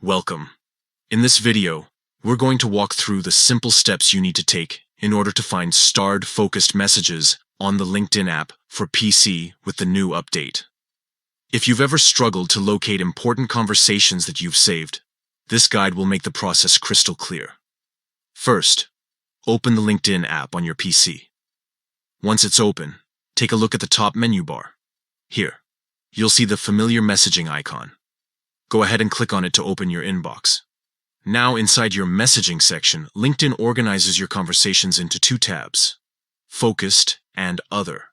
Welcome. In this video, we're going to walk through the simple steps you need to take in order to find starred focused messages on the LinkedIn app for PC with the new update. If you've ever struggled to locate important conversations that you've saved, this guide will make the process crystal clear. First, open the LinkedIn app on your PC. Once it's open, take a look at the top menu bar. Here, you'll see the familiar messaging icon. Go ahead and click on it to open your inbox. Now inside your messaging section, LinkedIn organizes your conversations into two tabs, Focused and Other.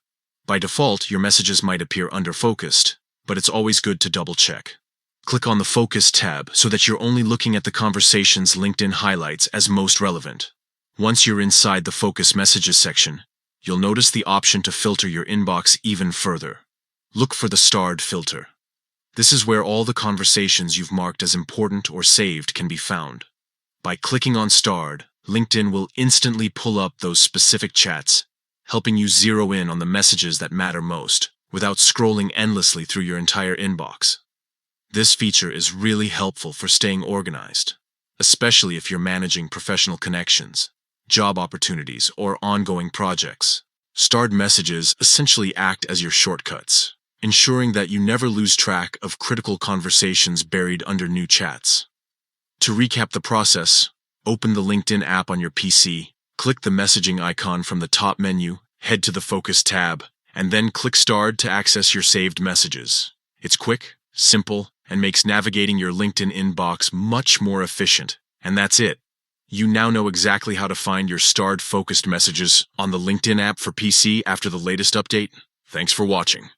By default, your messages might appear under Focused, but it's always good to double check. Click on the Focused tab so that you're only looking at the conversations LinkedIn highlights as most relevant. Once you're inside the Focused Messages section, you'll notice the option to filter your inbox even further. Look for the starred filter. This is where all the conversations you've marked as important or saved can be found. By clicking on Starred, LinkedIn will instantly pull up those specific chats, helping you zero in on the messages that matter most, without scrolling endlessly through your entire inbox. This feature is really helpful for staying organized, especially if you're managing professional connections, job opportunities, or ongoing projects. Starred messages essentially act as your shortcuts, ensuring that you never lose track of critical conversations buried under new chats. To recap the process, open the LinkedIn app on your PC, click the messaging icon from the top menu, head to the Focus tab, and then click Starred to access your saved messages. It's quick, simple, and makes navigating your LinkedIn inbox much more efficient. And that's it. You now know exactly how to find your starred focused messages on the LinkedIn app for PC after the latest update. Thanks for watching.